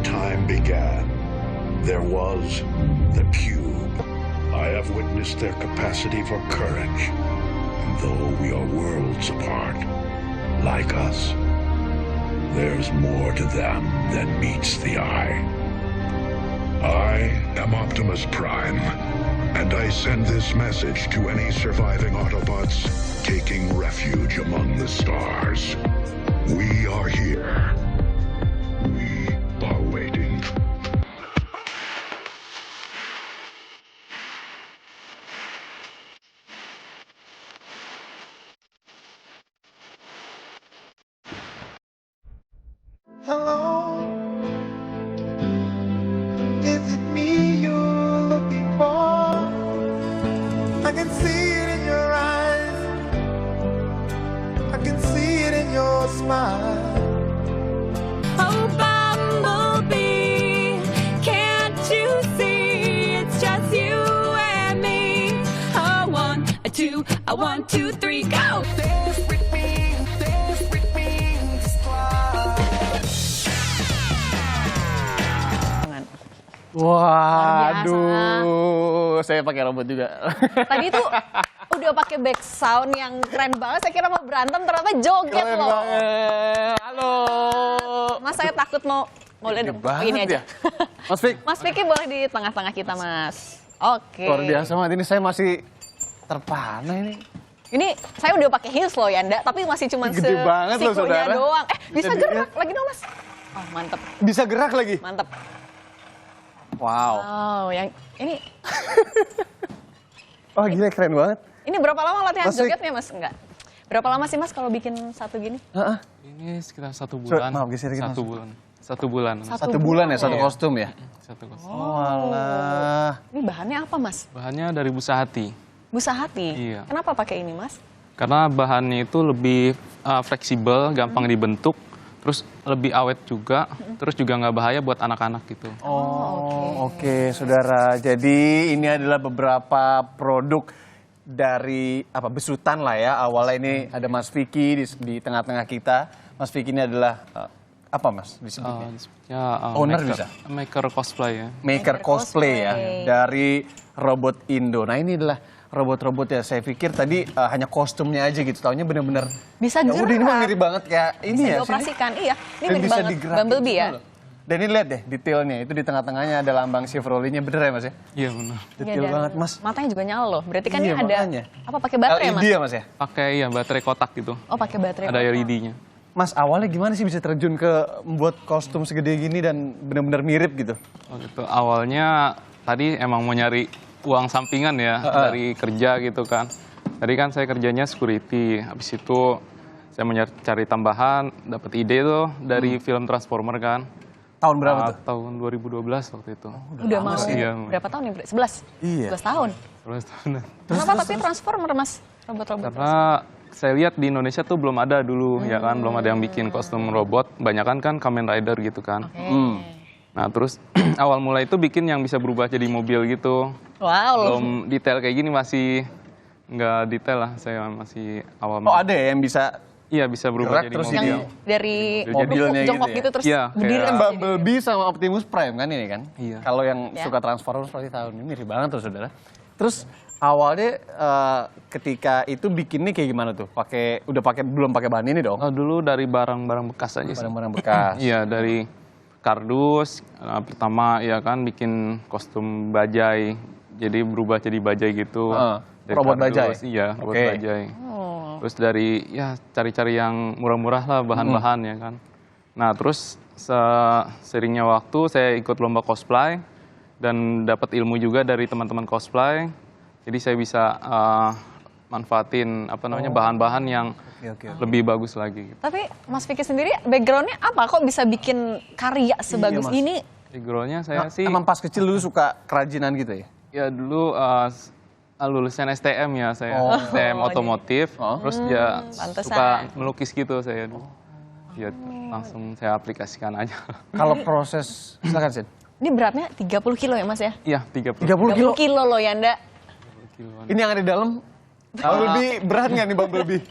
time began, there was the Cube. I have witnessed their capacity for courage. And though we are worlds apart, like us, there's more to them than meets the eye. I am Optimus Prime, and I send this message to any surviving Autobots taking refuge among the stars. We are here. We are waiting. Hello, is it me you're looking for? I can see it in your eyes, I can see it in your smile. Oh, Bumblebee, can't you see it's just you and me? A one, a two, a 1, 2, 3, go! Dance with me, just fly. Waduh, saya pakai robot juga. Tadi tuh udah pakai back sound yang keren banget. Saya kira mau berantem, ternyata joget Keren loh. banget. Halo. Mas, saya takut mau boleh dong banget ini aja. ya. Mas Fik, Mas Vicky boleh di tengah-tengah kita, Mas. Oke. luar biasa banget. Ini saya masih terpana ini. Ini saya udah pakai heels loh ya, Nda, tapi masih cuma Gede banget loh, sikunya saudara. doang. Bisa Bisa gerak lagi dong, Mas. Oh, mantep. Bisa gerak lagi. Mantep. Wow. Oh, yang ini Oh gila, keren banget. ini berapa lama latihan Mas Vick. jogetnya, Mas? Enggak. Berapa lama sih, Mas, kalau bikin satu gini? Heeh. Ini sekitar 1 bulan. Maaf, geser dikit, Mas. 1 bulan. 1 bulan. Mas. Satu bulan ya, satu Iya. kostum ya? Satu kostum. Oh alah. Ini bahannya apa, Mas? Bahannya dari busa hati. Busa hati. Iya. Kenapa pakai ini, Mas? Karena bahannya itu lebih fleksibel, gampang dibentuk, terus lebih awet juga, terus juga nggak bahaya buat anak-anak gitu. Oh, oke, saudara. Jadi ini adalah beberapa produk dari apa besutan lah ya. Awalnya ini ada Mas Vicky di tengah-tengah kita. Mas Vicky ini adalah apa Mas disebutnya? Disebutnya, Owner maker, bisa? Maker cosplay ya. Maker cosplay ya dari Robot Indo. Nah ini adalah robot-robot ya. Saya pikir tadi hanya kostumnya aja gitu. Taunya bener-bener. Bisa Ya udah ini mah gerak. mirip banget kayak ini Bisa ya. dioperasikan, iya. Ini Dan mirip bisa banget digerakin Bumblebee ya. semua loh. Dan ini lihat deh detailnya. Itu di tengah-tengahnya ada lambang Chevrolet-nya, bener ya Mas ya? Iya benar. Detail dan banget Mas. Matanya juga nyala loh. Berarti kan Iya, ini ada makanya. apa pakai baterai, LED Mas? ya Mas ya? Pakai ya baterai kotak gitu. Oh, pakai baterai. Ada kotak. LED-nya. Mas awalnya gimana sih bisa terjun ke membuat kostum segede gini dan benar-benar mirip gitu? Oh gitu. Awalnya tadi emang mau nyari uang sampingan ya dari kerja gitu kan. Tadi kan saya kerjanya security. Habis itu saya mau cari tambahan, dapat ide tuh dari film Transformer kan. Tahun berapa tuh? Tahun 2012 waktu itu. Udah mau Iya. berapa tahun nih? 11? Iya. 11 tahun. 11 tahun. Kenapa tapi Transformer, Mas? Robot-robot. Karena saya lihat di Indonesia tuh belum ada dulu ya kan, belum ada yang bikin kostum robot. Banyakan kan Kamen Rider gitu kan. Nah terus awal mulai itu bikin yang bisa berubah jadi mobil gitu. Wow. Belum detail kayak gini, masih nggak detail lah, saya masih awal. Oh ada ya yang bisa Iya bisa berubah gerak jadi terus mobil. jadi yang dari mobilnya jongkok gitu ya? gitu terus Iya, berdiri. kayak- kan Bumblebee sama Optimus Prime kan ini kan? Iya. Kalau yang Ya. suka Transformers pasti tahu ini mirip banget tuh saudara. Terus awalnya ketika itu bikinnya kayak gimana tuh? Belum pakai bahan ini dong? Oh, dulu dari barang-barang bekas aja sih. Barang-barang bekas. Iya dari kardus. Pertama ya kan bikin kostum bajai, jadi berubah jadi bajai gitu. Dari robot kardus, bajai? Iya robot Oke. bajai. Oh. Terus dari ya cari-cari yang murah-murah lah bahan-bahan ya kan. Nah terus seringnya waktu saya ikut lomba cosplay dan dapat ilmu juga dari teman-teman cosplay. Jadi saya bisa manfaatin apa namanya bahan-bahan yang Oke. lebih bagus lagi. Gitu. Tapi Mas Vicky sendiri backgroundnya apa? Kok bisa bikin karya sebagus Mas. ini? Backgroundnya saya sih Emang pas kecil dulu suka kerajinan gitu ya? ya dulu lulusan STM ya saya, STM otomotif. Terus ya pantesan. suka melukis gitu saya dulu. Ya langsung saya aplikasikan aja. Kalau proses, silakan Sid. Ini beratnya 30 kilo ya, Mas ya? Iya 30 30 kilo. 30 kilo loh ya, Nda. kiloan. Ini yang ada di dalam. Bumblebee berat nggak nih Bumblebee?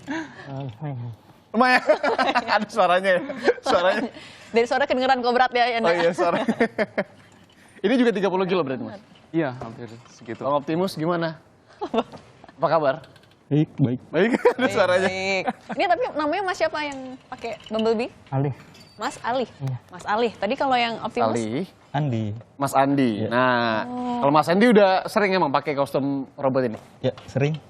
Lumayan. Ada suaranya ya. Suaranya. Dari suara kedengeran kok berat ya Yanda. Oh iya, suara. Ini juga 30 kilo berarti, Mas? Iya, hampir segitu. Bang Optimus gimana? Apa kabar? Baik, baik. Baik, ada suaranya. Baik. Ini tapi namanya Mas siapa yang pakai Bumblebee? Alih, Mas Ali. Mas Ali. Tadi kalau yang Optimus? Ali, Andi. Mas Andi. Iya. Nah, kalau Mas Andi udah sering emang pakai kostum robot ini? Ya, sering.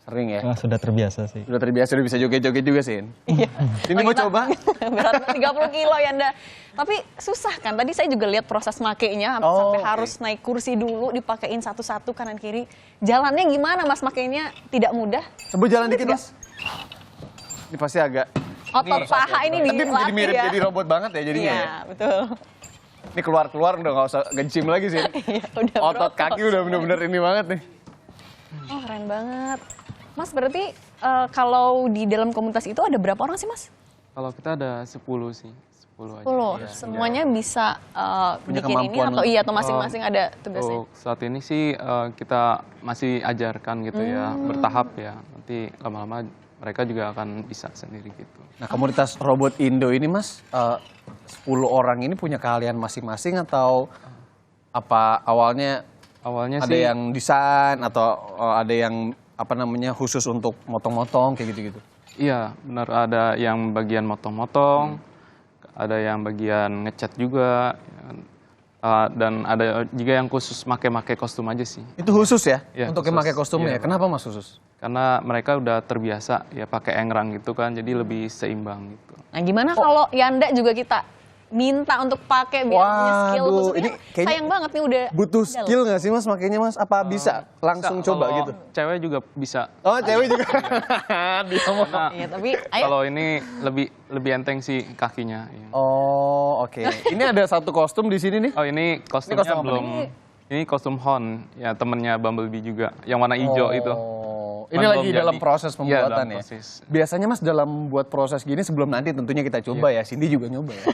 Sering ya? Sudah terbiasa sih. Udah terbiasa, udah bisa joget-joget juga sih. Iya. Ini mau coba? Berat 30 kilo Yanda. Tapi susah kan? Tadi saya juga lihat proses makainya sampai oke. harus naik kursi dulu, dipakein satu-satu kanan kiri. Jalannya gimana Mas makainya? Tidak mudah. Coba jalan dikit, Mas. Ini pasti agak... Otot paha ini Tapi dilatih jadi mirip ya. jadi robot banget ya jadinya Iya, ya. betul. Ini keluar-keluar udah nggak usah nge-gym lagi sih. Iya, udah Otot berotot. kaki udah bener-bener ini banget nih. Oh, keren banget. Mas, berarti kalau di dalam komunitas itu ada berapa orang sih, Mas? Kalau kita ada 10 sih, 10 aja. 10. Semuanya bisa Punya bikin ini kemampuan. atau masing-masing ada tugasnya? Untuk saat ini sih kita masih ajarkan gitu ya, bertahap ya. Nanti lama-lama mereka juga akan bisa sendiri gitu. Nah, komunitas robot Indo ini, Mas, 10 orang ini punya keahlian masing-masing atau apa awalnya Awalnya ada sih yang desain atau ada yang apa namanya khusus untuk motong-motong kayak gitu-gitu? iya, benar ada yang bagian motong-motong, ada yang bagian ngecat juga, ya kan. Dan ada juga yang khusus make kostum aja sih. Itu khusus ya? Iya, Untuk yang khusus. pakai kostumnya ya? Iya. Kenapa, Mas, khusus? Karena mereka udah terbiasa ya pakai engrang gitu kan, jadi lebih seimbang gitu. Nah, gimana kalau Yanda juga kita minta untuk pakai biar punya skill Waduh, khusus? ini kayaknya sayang banget nih udah Butuh udah loh. skill nggak sih, Mas, makanya, Mas? Apa bisa langsung Bisa, coba kalau gitu? Cewek juga bisa. Oh, cewek juga. Dia mau. Karena Iya, tapi ayo. kalau ini lebih enteng sih kakinya. Iya. Oh, oke. Ini ada satu kostum di sini nih. Oh ini kostumnya kostum apa belum. Ini kostum Hon, ya temennya Bumblebee juga, yang warna hijau itu. Oh, ini Kan lagi belum dalam jadi. proses Iya, pembuatan dalam ya. proses. Biasanya, Mas, dalam buat proses gini sebelum nanti tentunya kita coba ya. Cindy juga nyoba ya.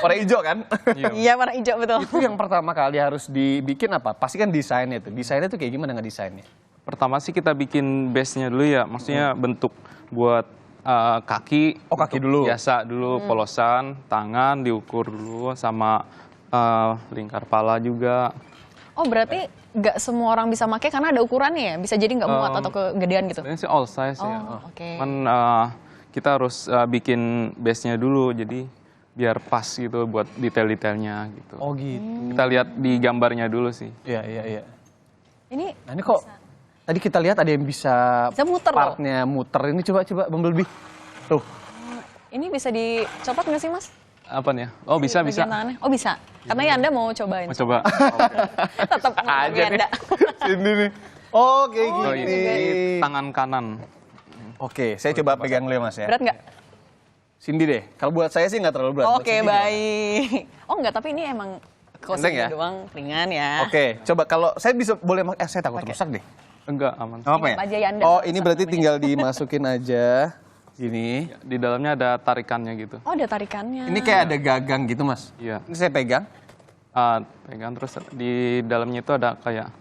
Warna hijau kan? Iya, warna hijau betul. Itu yang pertama kali harus dibikin apa? Pasti kan desainnya tuh. Desainnya tuh kayak gimana ngedesainnya? Pertama sih kita bikin base-nya dulu ya, maksudnya bentuk buat kaki. Oh, kaki bentuk dulu. Biasa dulu, polosan, tangan diukur dulu, sama lingkar pala juga. Oh, berarti nggak semua orang bisa pakai karena ada ukurannya ya? Bisa jadi nggak muat atau kegedean gitu? Sebenarnya sih all size ya. Oh, oke. Cuman kita harus bikin base-nya dulu, jadi biar pas gitu buat detail-detailnya gitu. Oh gitu. Kita lihat di gambarnya dulu sih. Iya, iya, iya. Ini Nah, ini kok tadi kita lihat ada yang bisa muter loh. partnya muter. Ini coba Bumblebee. Tuh. Ini bisa dicopot nggak sih, Mas? Apa nih? Oh bisa bisa. Bagian tangannya? Oh, bisa. Karena Yanda mau cobain. Mau coba. Tetap Aja nih. Yanda. Sini nih. Oh, kayak Oh, gini. ini tangan kanan. Oke, saya coba pegang dulu ya, Mas ya. Berat nggak? Cindy deh. Kalau buat saya sih nggak terlalu berat. Buat Oke, Cindy gimana? baik. Oh, nggak, tapi ini emang Enteng kostumnya ya? doang ringan ya. Oke, coba kalau saya bisa boleh saya takut rusak deh. Enggak, aman. Apa ya? Apa aja Yanda, Oh, nggak ini rusak berarti namanya. tinggal dimasukin aja. Gini. Di dalamnya ada tarikannya gitu. Oh, ada tarikannya. Ini kayak ada gagang gitu, Mas. Iya. Ini saya pegang. Pegang terus di dalamnya itu ada kayak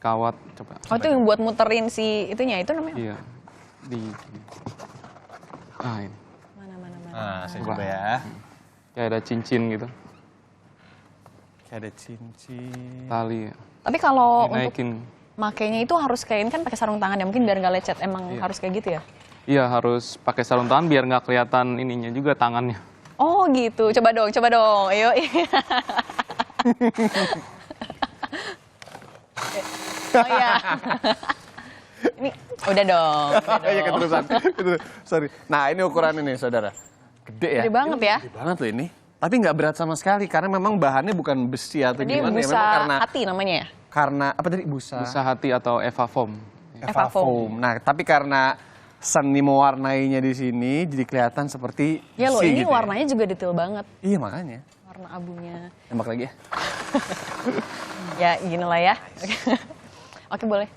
kawat. Coba. Oh, itu yang buat muterin si itunya, itu namanya Iya. Di. Ini. mana. Nah, saya coba ya. Kayak ada cincin gitu. Kayak ada cincin. Tali. Tapi kalau untuk Dinaikin. makainya itu harus kayak ini kan pakai sarung tangan ya, mungkin biar nggak lecet. Emang harus kayak gitu ya? Iya, harus pakai sarung tangan biar nggak kelihatan ininya juga tangannya. Oh gitu, coba dong, ayo. Oh iya. Ini udah dong. Iya keterusan. Sorry. Nah, ini ukuran ini, saudara. Gede ya. Gede banget ya. Gede banget loh ini. Tapi nggak berat sama sekali karena memang bahannya bukan besi atau Jadi gimana ya. busa Memang karena hati namanya ya? karena apa tadi busa? Busa hati atau Eva Foam. Eva Foam. Nah, tapi karena seni mewarnainya di sini jadi kelihatan seperti Ya loh, besi ini gitu ya. warnanya juga detail banget. Iya, makanya. Warna abunya. Tembak lagi ya. Ya gini lah ya. Oke boleh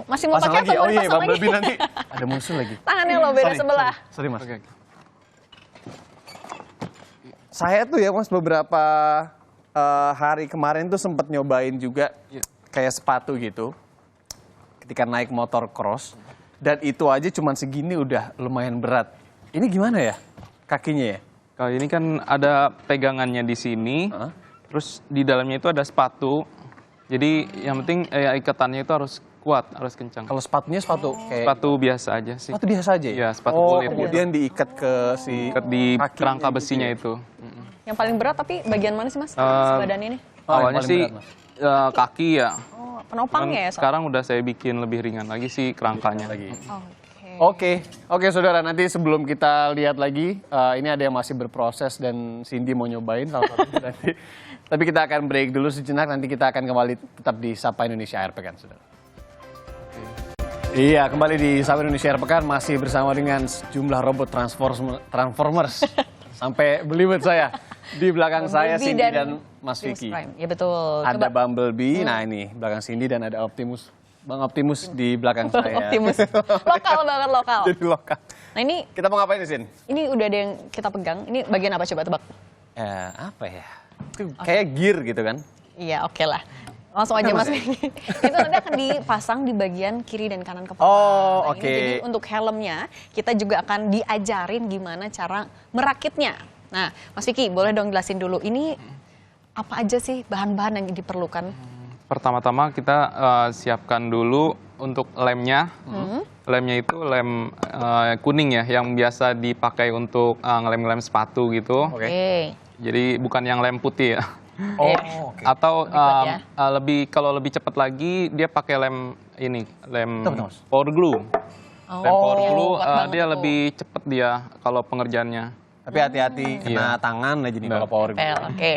masih mau Pasang pakai lagi. atau mau Oh iya, dipasang lagi? Bumblebee nanti ada musuh lagi. Tangannya lo beda sebelah. Sorry, Mas. Oke. Saya tuh ya, Mas, beberapa hari kemarin tuh sempat nyobain juga Iya. kayak sepatu gitu. Ketika naik motor cross. Dan itu aja cuman segini udah lumayan berat. Ini gimana ya kakinya ya? Kalau ini kan ada pegangannya di sini, terus di dalamnya itu ada sepatu. Jadi yang penting ikatannya itu harus kuat, harus kencang. Kalau sepatunya sepatu kayak Sepatu biasa aja sih. sepatu biasa aja ya? Iya, sepatu oh, kulit. kemudian diikat ke si Ikat di kakinya kerangka gitu besinya ya? itu. Yang paling berat tapi bagian mana sih Mas? Badan ini? Oh, yang Awalnya paling sih berat, Mas. kaki ya. Oh, penopangnya ya? Sekarang udah saya bikin lebih ringan lagi sih kerangkanya. Oke. Oke saudara, nanti sebelum kita lihat lagi, ini ada yang masih berproses dan Cindy mau nyobain salah satu nanti. Tapi kita akan break dulu sejenak, nanti kita akan kembali tetap di Sapa Indonesia Akhir Pekan, saudara. Iya, kembali di Sapa Indonesia Akhir Pekan masih bersama dengan sejumlah robot Transformers. Sampai belibet saya. Di belakang saya Bumblebee Cindy dan Mas Optimus Vicky. Prime. Ya betul. Ada Bumblebee, nah ini belakang Cindy dan ada Optimus. Bang Optimus di belakang saya. Optimus. Lokal banget, lokal. Jadi lokal. Nah ini Kita mau ngapain di sini? ini udah ada yang kita pegang. Ini bagian apa coba tebak? Apa ya? Itu kayak gear gitu kan? Iya, oke lah. Langsung aja Mas. Itu nanti akan dipasang di bagian kiri dan kanan kepala. Oh, Nah, oke. Jadi untuk helmnya kita juga akan diajarin gimana cara merakitnya. Nah, Mas Vicky boleh dong jelasin dulu ini apa aja sih bahan-bahan yang diperlukan? Pertama-tama kita siapkan dulu untuk lemnya. Lemnya itu lem kuning ya, yang biasa dipakai untuk ngelem-ngelem sepatu gitu. Oke. Jadi bukan yang lem putih ya. Oh, oke. Atau kuat ya. kalau lebih cepat lagi dia pakai lem ini, lem Itu apa, Mas? power glue. Lem power glue kuat banget dia tuh. lebih cepat dia kalau pengerjaannya. Tapi hati-hati kena tangan aja nih kalau power glue. Oke.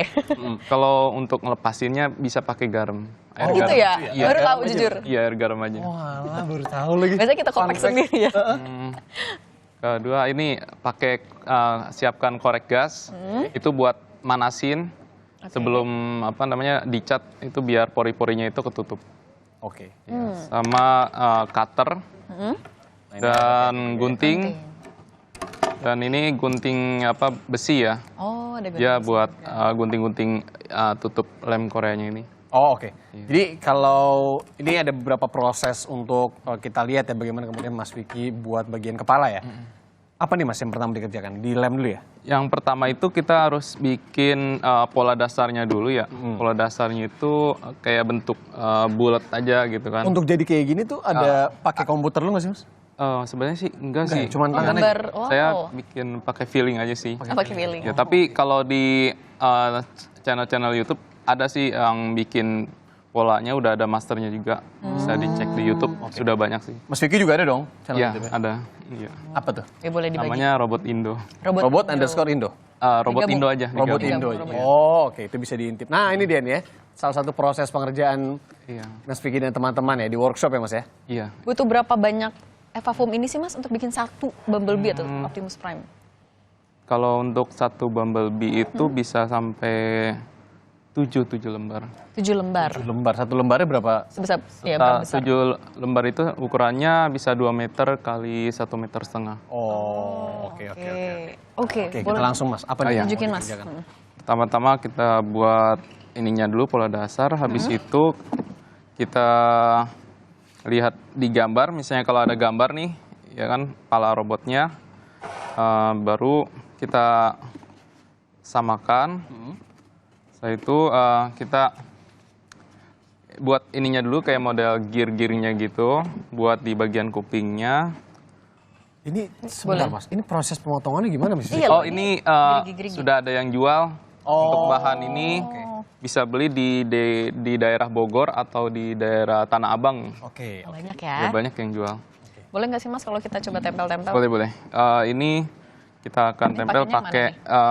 Kalau untuk ngelepasinnya bisa pakai garam. Oh gitu ya? Iya, Baru tahu jujur. Iya, air garam aja. Wah, baru tahu lagi. Biasanya kita kopek sendiri ya. Kedua ini pakai siapkan korek gas. Itu buat manasin sebelum dicat itu biar pori-porinya itu ketutup. Oke. Sama cutter dan gunting. Dan ini gunting besi ya. Oh, ada Dia buat gunting-gunting tutup lem Koreanya ini. Oh, oke. Jadi kalau ini ada beberapa proses untuk kita lihat ya bagaimana kemudian Mas Vicky buat bagian kepala ya. Apa nih Mas yang pertama dikerjakan? Dilem dulu ya? Yang pertama itu kita harus bikin pola dasarnya dulu ya. Pola dasarnya itu kayak bentuk bulat aja gitu kan. Untuk jadi kayak gini tuh ada pakai komputer lu nggak sih Mas? Sebenarnya sih enggak sih. Cuman tangan aja. gambar. Wow. Saya bikin pakai feeling aja sih. Pakai feeling. Ya, tapi kalau di channel-channel YouTube ada sih yang bikin polanya udah ada masternya juga. Bisa dicek di YouTube, sudah banyak sih. Mas Vicky juga ada dong channel Iya, YouTube ya? ada. Iya. Apa tuh? Ya boleh dibagi. Namanya Robot Indo. Robot _ Indo. Robot Digabung. Indo aja. Robot digabung. Indo. Oh, oke, itu bisa diintip. Nah, ini dia nih ya. Salah satu proses pengerjaan Iya. Mas Vicky dan teman-teman ya di workshop ya Mas ya? Iya. Butuh berapa banyak Eva Foam ini sih Mas untuk bikin satu Bumblebee atau Optimus Prime? Kalau untuk satu Bumblebee itu bisa sampai 7 lembar. 7 lembar. Lembar, satu lembarnya berapa? Sebesar ya berapa besar? 7 lembar itu ukurannya bisa 2 meter kali 1,5 meter. Oh, oke. Oke, Oke, kita boleh langsung Mas. Apa nih? yang tunjukin mau Mas. dikerjakan? Pertama-tama kita buat ininya dulu pola dasar, habis itu kita lihat di gambar, misalnya kalau ada gambar nih, ya kan, kepala robotnya, baru kita samakan. Setelah itu kita buat ininya dulu kayak model gear-gearnya gitu, buat di bagian kupingnya. Ini sebentar Mas, ini proses pemotongannya gimana Mas? Iya, Oh ini gerigi-gerigi. sudah ada yang jual untuk bahan ini, bisa beli di daerah Bogor atau di daerah Tanah Abang. Oke. Banyak Ya, ya. banyak yang jual. Boleh nggak sih Mas kalau kita coba tempel-tempel? Boleh. Ini kita akan tempel pakainya pakai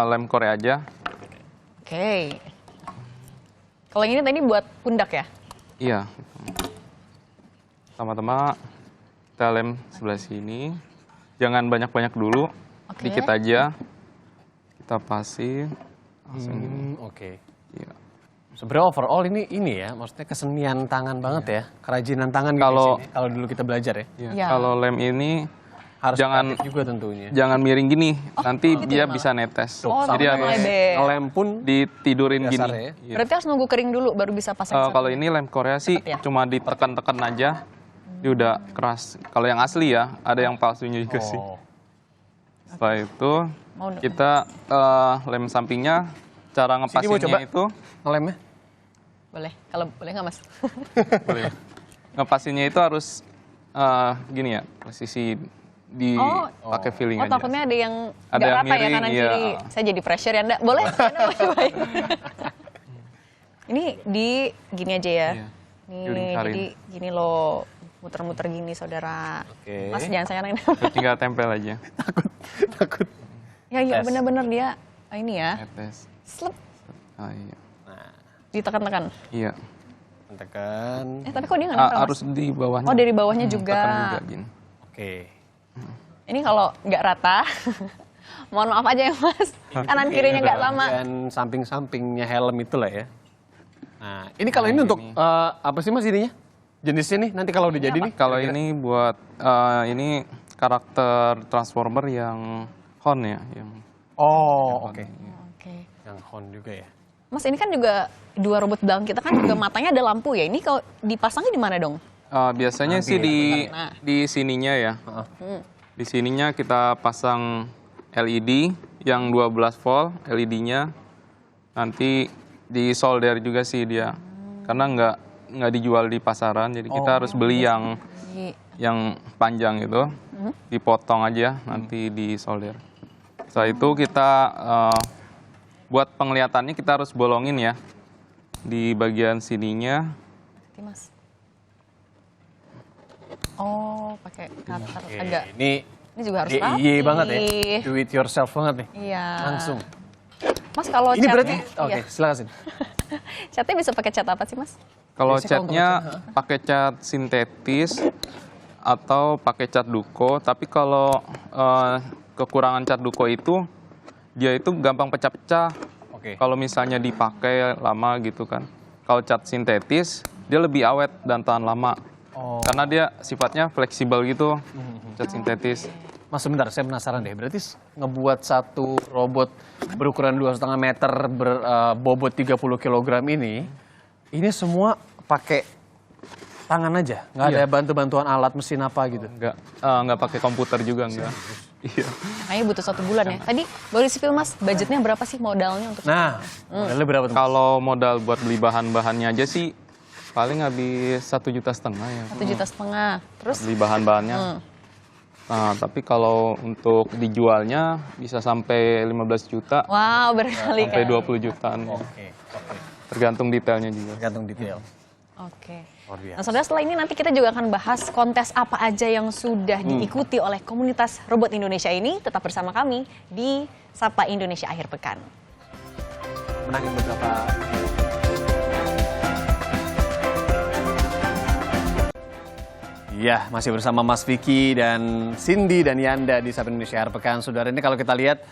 lem Korea aja. Oke. Kalau yang ini tadi buat pundak ya? Iya. Pertama-tama kita lem sebelah sini. Jangan banyak-banyak dulu, Oke. dikit aja. Kita pasin. Langsung gini. Oke. Iya. Sebenarnya overall ini ya, maksudnya kesenian tangan banget ya, kerajinan tangan gitu Kalau- di sini, kalau dulu kita belajar ya. Iya. Iya. Kalau lem ini Harus Jangan- kreatif juga tentunya. jangan miring gini, nanti gitu dia ya malah? bisa netes. Oh, Jadi sampai harus melebeh. Ngelem pun ditidurin gini. Dasarnya ya? Iya. Berarti harus nunggu kering dulu baru bisa pasang satu. Kalau ini lem Korea sih Cepet ya? cuma ditekan-tekan aja. Dia udah keras. Kalau yang asli ya, ada yang palsunya juga sih. Oh. Setelah itu Mau dong. kita lem sampingnya, cara Sini mau coba ngepasinnya itu ngelemnya? Boleh, kalau boleh nggak Mas? boleh. Ngepasinnya itu harus gini ya, posisi pakai feeling Oh, aja. takutnya ada yang Ada nggak yang rata ya miring, kanan iya. kiri. Saya jadi pressure ya, Nda. Boleh? Anda mau cobain? Ini di gini aja ya. Iya. Nih, Dilingkarin. jadi gini loh, muter-muter gini saudara. Oke. Mas jangan sayang Terus tinggal tempel aja. Takut. Ya, iya Tes. bener-bener dia ini ya. Tes. Slep, Ah, iya. ditekan-tekan. Iya. Tekan. Tapi kok dia nggak nempel, Mas? Harus di bawahnya. Oh, dari bawahnya juga. Tekan juga gini. Oke. Ini kalau nggak rata, mohon maaf aja ya Mas. Kanan kirinya nggak sama. Dan samping-sampingnya helm itulah ya. Nah, ini kalau ini untuk apa sih Mas ininya? Jenisnya nih, nanti kalau udah jadi nih. Kalau ini buat ini karakter Transformer yang Hon ya, yang Oh, oke. Oke. Yang Hon juga ya. Mas ini kan juga dua robot belakang kita kan juga matanya ada lampu ya. Ini kalau dipasangnya di mana dong? biasanya sih Nah. di sininya ya. Di sininya kita pasang LED yang 12 volt LED-nya. Nanti di solder juga sih dia. Karena nggak dijual di pasaran, jadi kita harus beli yang panjang itu. Dipotong aja nanti di solder. Setelah itu kita buat penglihatannya kita harus bolongin ya di bagian sininya. Hati, Mas. Oh, pakai cutter Oke, agak. ini Ini juga harus DIY rapi. banget ya. Do it yourself banget nih. Iya. Langsung. Mas kalau Ini berarti catnya, oke, iya. silakan Sin. Catnya bisa pakai cat apa sih, Mas? Kalau Biasanya kalau catnya pakai cat sintetis atau pakai cat duko, tapi kalau kekurangan cat duko itu dia itu gampang pecah-pecah. Oke. Kalau misalnya dipakai lama gitu kan. Kalau cat sintetis dia lebih awet dan tahan lama. Oh. Karena dia sifatnya fleksibel gitu. Cat sintetis. Mas sebentar, saya penasaran deh. Berarti ngebuat satu robot berukuran 2,5 meter berbobot 30 kg ini semua pakai tangan aja? Nggak ada bantu-bantuan alat mesin apa gitu? Nggak pakai komputer juga enggak. Iya. Kayaknya butuh 1 bulan ya. Tadi boleh sipil Mas, budgetnya berapa sih modalnya untuk? Nah, modalnya berapa tuh? Mas? Kalau modal buat beli bahan-bahannya aja sih paling habis 1,5 juta ya. 1,5 juta. Terus? Beli bahan-bahannya. Nah, tapi kalau untuk dijualnya bisa sampai 15 juta Wow, berkali sampai kan. 20 jutaan. Oke. Tergantung detailnya juga. Tergantung detail. Oke. Luar biasa. Nah, saudara, setelah ini nanti kita juga akan bahas kontes apa aja yang sudah diikuti oleh komunitas robot Indonesia ini. Tetap bersama kami di Sapa Indonesia Akhir Pekan. Menangin beberapa. Iya, masih bersama Mas Vicky dan Cindy dan Yanda di Sapa Indonesia Akhir Pekan. Saudara, ini kalau kita lihat,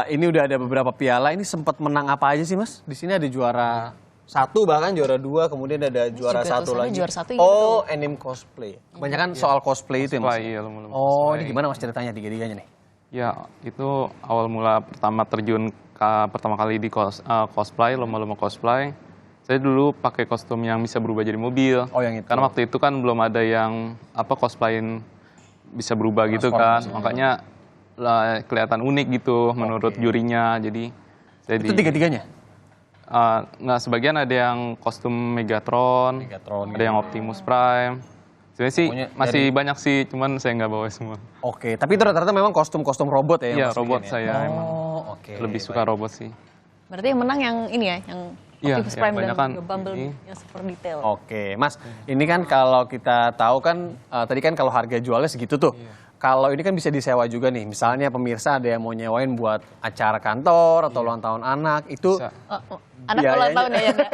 ini udah ada beberapa piala. Ini sempat menang apa aja sih, Mas? Di sini ada juara 1, bahkan juara 2, kemudian ada juara juga 1 tulisannya lagi. juara 1, iya Oh, anime cosplay. Kebanyakan soal cosplay itu ya, Mas? Cosplay, iya, lomba-lomba Oh, cosplay. ini gimana Mas ceritanya tiga-tiganya nih? Ya, itu awal mula pertama terjun pertama kali di cosplay, lomba-lomba cosplay. Saya dulu pakai kostum yang bisa berubah jadi mobil. Oh, yang itu. Karena waktu itu kan belum ada yang cosplayin bisa berubah gitu kan. Makanya kelihatan unik gitu menurut jurinya. Jadi saya Itu tiga-tiganya? nggak, sebagian ada yang kostum Megatron, ada yang Optimus Prime. Sebenarnya sih Pokoknya masih banyak sih, cuman saya nggak bawa semua. Oke, tapi itu rata-rata memang kostum-kostum robot ya? yang Iya, Mas robot bikin ya? saya emang Oh, oke. lebih suka robot sih. Berarti yang menang yang ini ya, yang Iya, Optimus yang Prime dan kebanyakan juga Bumblebee ini. yang super detail. Oke, Mas, ini kan kalau kita tahu kan, tadi kan kalau harga jualnya segitu tuh. Kalau ini kan bisa disewa juga nih, misalnya pemirsa ada yang mau nyewain buat acara kantor atau ulang tahun anak, itu Bisa. Anak Biayanya. ulang tahun ya, ya Nda?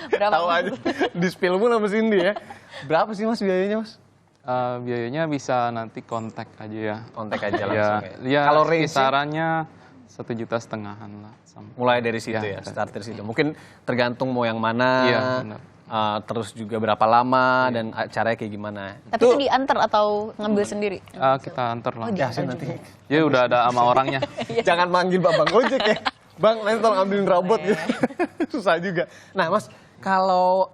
Berapa? tahu aja, di spill pun sama Cindy ya. Berapa sih Mas biayanya Mas? Biayanya bisa nanti kontak aja ya. Kontak aja Ya, langsung ya. ya Kalau range kisarannya 1,5 juta lah. mulai dari situ Ya, ya, starter situ. Mungkin tergantung mau yang mana, Iya, benar. terus juga berapa lama dan acaranya kayak gimana. Tapi itu diantar atau ngambil sendiri? Kita antar lah. Ya, sih nanti. Ya udah ada sama orangnya. Jangan manggil Bang Gojek ya. Bang, nanti tolong ambilin robot gitu. Susah juga. Nah, Mas, kalau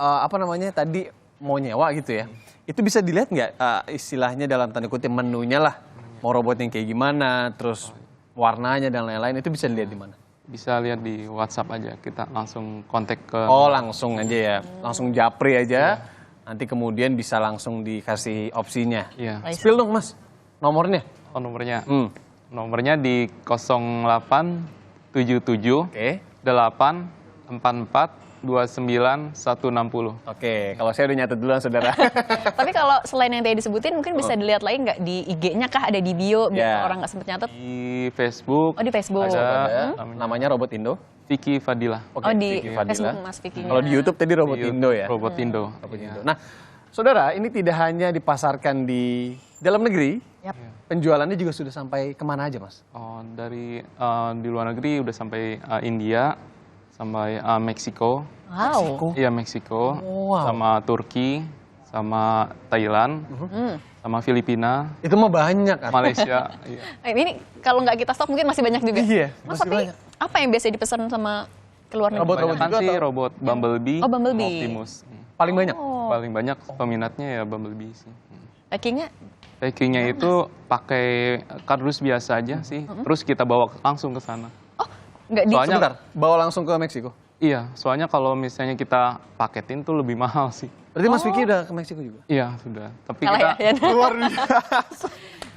tadi mau nyewa gitu ya, itu bisa dilihat nggak istilahnya dalam tanda kutip menunya lah, mau robot yang kayak gimana, terus warnanya dan lain-lain, itu bisa dilihat di mana? Bisa lihat di WhatsApp aja, kita langsung kontak ke. Oh langsung aja ya, langsung japri aja, nanti kemudian bisa langsung dikasih opsinya. Iya. Spill dong mas, nomornya. Oh, nomornya. Hmm. Nomornya di 0877 Oke. 844 29 160. Oke, kalau saya udah nyatet duluan saudara. Tapi kalau selain yang tadi disebutin mungkin bisa dilihat lagi nggak di IG-nya kah, ada di bio biar Ya. orang nggak sempet nyatet. Di Facebook. Oh di Facebook. Ada. Namanya Robot Indo. Vicky Fadila. Oh di Vicky Fadila. Facebook Mas Vicky. Kalau di YouTube tadi Robot Di Indo ya. Robot Indo. Robot Indo. Nah, saudara, ini tidak hanya dipasarkan di dalam negeri, Yap. penjualannya juga sudah sampai kemana aja, Mas? Oh, dari di luar negeri udah sampai India, sampai Meksiko. Wow. Iya, Meksiko. Wow. Sama Turki, sama Thailand, sama Filipina, Itu mah banyak kan? Malaysia. Iya. Ini kalau nggak kita stok mungkin masih banyak juga. Iya, Mas, masih tapi banyak. apa yang biasa dipesan sama keluar negeri? Robot-robot Kebanyakan juga sih atau? robot Bumblebee, Oh, Bumblebee. Optimus. Paling banyak. Oh. Paling banyak peminatnya ya Bumblebee sih. Packingnya Packingnya itu pakai kardus biasa aja sih, terus kita bawa langsung ke sana. nggak di. Soalnya- Sebentar, bawa langsung ke Meksiko. Iya, soalnya kalau misalnya kita paketin tuh lebih mahal sih. Berarti Mas Vicky udah ke Meksiko juga? Iya, sudah. Tapi Kalah kita, ya, Yan? Luar biasa.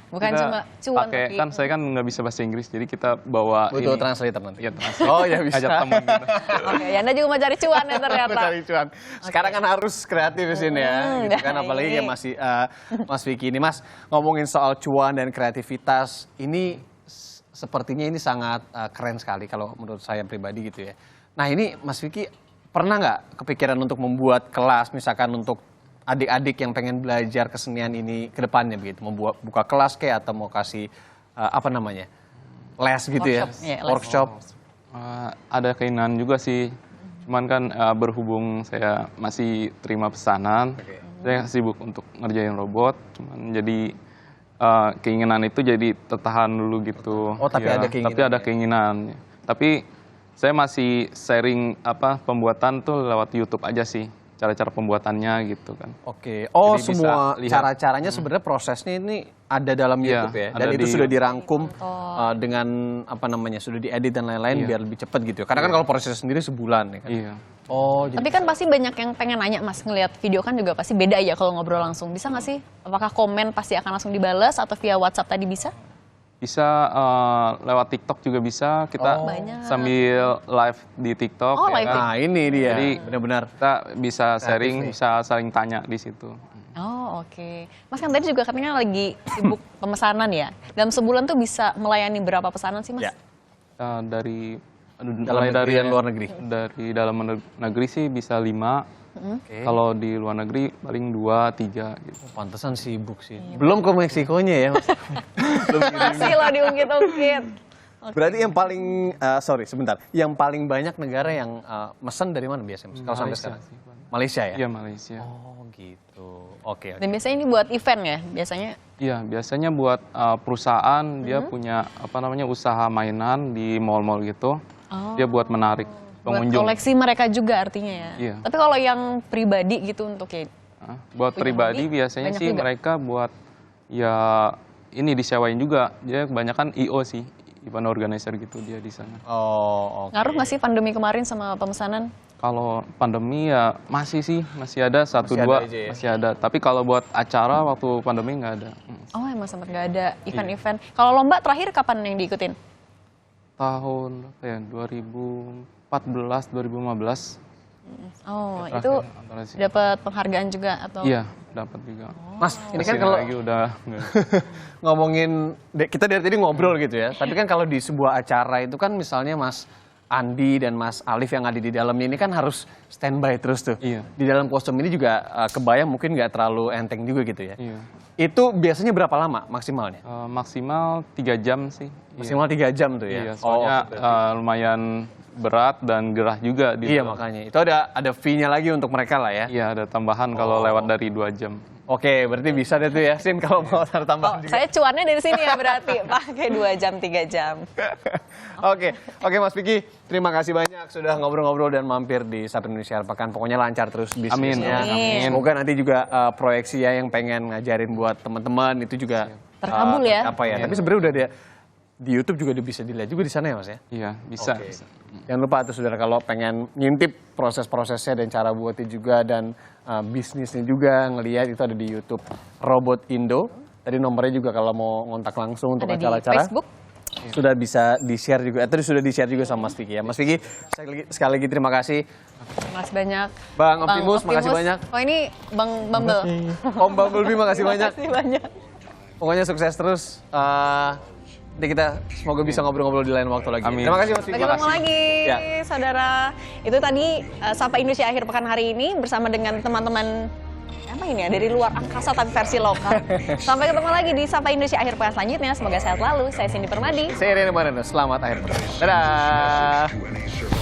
Bukan kita cuma cuan pakai, tapi. kan saya kan nggak bisa bahasa Inggris, jadi kita bawa Butuh ini. translator nanti. Iya, translate. Oh ya bisa. Ajak teman gitu. Oke, Yanda juga mau cari cuan ya ternyata. Cari cuan. Sekarang kan harus kreatif di sini ya, gitu kan nah apalagi ini. kayak masih Mas Vicky ini, Mas ngomongin soal cuan dan kreativitas ini sepertinya ini sangat keren sekali kalau menurut saya pribadi gitu ya. Nah ini Mas Vicky pernah nggak kepikiran untuk membuat kelas misalkan untuk adik-adik yang pengen belajar kesenian ini ke depannya begitu, membuat buka kelas kayak atau mau kasih apa namanya les gitu ya, Workshop, iya, les. workshop. Ada keinginan juga sih, cuman kan berhubung saya masih terima pesanan, saya sibuk untuk ngerjain robot, cuman jadi keinginan itu jadi tertahan dulu gitu. Oh, tapi Ya, ada keinginan Tapi ada ya? keinginan. Tapi saya masih sharing pembuatan tuh lewat YouTube aja sih, cara-cara pembuatannya gitu kan. Oke. Oh, Jadi bisa semua lihat. cara-caranya sebenarnya prosesnya ini ada dalam Iya, YouTube ya. Dan ada itu di sudah YouTube. dirangkum dengan apa namanya? Sudah diedit dan lain-lain Iya. biar lebih cepat gitu. Karena kan kalau prosesnya sendiri sebulan ya kan. Iya. Oh, jadi Tapi kan pasti banyak yang pengen nanya Mas, ngelihat video kan juga pasti beda ya kalau ngobrol langsung. Bisa nggak sih? Apakah komen pasti akan langsung dibalas atau via WhatsApp tadi bisa? Bisa lewat TikTok juga bisa, kita Banyak. sambil live di TikTok. Oh, ya live kan? nah ini dia. Jadi Benar-benar. kita bisa sharing, nih. bisa saling tanya di situ. Oh oke. Mas kan tadi juga katanya lagi sibuk pemesanan ya. Dalam sebulan tuh bisa melayani berapa pesanan sih Mas? Ya. Dari Dalam mulai negeri dan luar negeri. Dari dalam negeri sih bisa 5. Oke. Kalau di luar negeri paling 2, 3 gitu. Pantesan sibuk sih. Belum ke Meksikonya ya, Mas. Masih lo diungkit-ungkit. Berarti yang paling sorry sebentar. Yang paling banyak negara yang mesen dari mana biasanya, Mas? Kalau sampai Malaysia sekarang. sih, paling. Malaysia ya? Iya, Malaysia. Oh, gitu. Oke. Dan biasanya ini buat event ya? Biasanya Iya, biasanya buat perusahaan dia punya usaha mainan di mall-mall gitu. Dia buat menarik buat pengunjung. koleksi mereka juga artinya ya? Iya. Tapi kalau yang pribadi gitu untuk kayak Buat punya pribadi hobi, biasanya banyak sih juga. mereka buat ya ini disewain juga. Dia kebanyakan IO sih, event organizer gitu dia di sana. Oh, oke. ngaruh nggak sih pandemi kemarin sama pemesanan? Kalau pandemi ya masih ada Masih 1, 2 ada aja ya? masih ada. Tapi kalau buat acara waktu pandemi nggak ada. Oh emang sempat nggak ada event-event. Kalau lomba terakhir kapan yang diikutin? Tahun apa ya 2014, 2015. Oh Terakhir itu antara sih. dapat penghargaan juga atau? Iya, dapat juga. Mas, ini kan Masih kalau lagi udah nggak. ngomongin kita dari tadi ngobrol gitu ya. Tapi kan kalau di sebuah acara itu kan misalnya Mas Andi dan Mas Alif yang ada di dalamnya ini kan harus standby terus tuh. Iya. Di dalam kostum ini juga kebayang mungkin nggak terlalu enteng juga gitu ya. Iya. Itu biasanya berapa lama maksimalnya? Maksimal 3 jam sih. Iya. Maksimal 3 jam tuh ya. Iya, soalnya berarti. lumayan berat dan gerah juga di Iya makanya. Itu ada fee-nya lagi untuk mereka lah ya. Iya, ada tambahan kalau lewat dari 2 jam. Oke, berarti bisa deh tuh ya, Sin, kalau mau taruh Oh, tambahan juga. saya cuannya dari sini ya berarti pakai 2 jam 3 jam. Oke Mas Vicky, terima kasih banyak sudah ngobrol-ngobrol dan mampir di Sapa Indonesia Akhir Pekan. Pokoknya lancar terus bisnisnya. Amin. Semoga nanti juga proyeksi ya yang pengen ngajarin buat teman-teman itu juga Terkabul ya. tercapai ya. Tapi sebenarnya udah di YouTube juga bisa dilihat juga di sana ya Mas ya. Iya, bisa. Oke. bisa. Jangan lupa tuh saudara kalau pengen ngintip proses-prosesnya dan cara buatnya juga dan bisnisnya juga ngelihat itu ada di YouTube Robot Indo. Tadi nomornya juga kalau mau ngontak langsung untuk Ada di acara-acara Facebook. sudah bisa di-share juga. Tadi sudah di-share juga sama Mas Vicky ya. Mas Vicky sekali lagi terima kasih. Terima kasih banyak. Bang Optimus, makasih banyak. Oh ini Bang Bumble. Om Bumblebee makasih banyak. Terima kasih banyak. Pokoknya sukses terus. Nanti kita semoga bisa ngobrol-ngobrol di lain waktu lagi. Amin. Terima kasih Mas Vicky. Sampai ketemu lagi, Ya. saudara. Itu tadi Sapa Indonesia Akhir Pekan hari ini bersama dengan teman-teman apa ini ya dari luar angkasa tapi versi lokal. Sampai ketemu lagi di Sapa Indonesia Akhir Pekan selanjutnya. Semoga sehat selalu. Saya Cindy Permadi. Saya Rian Marino. Selamat akhir pekan. Dadah. To any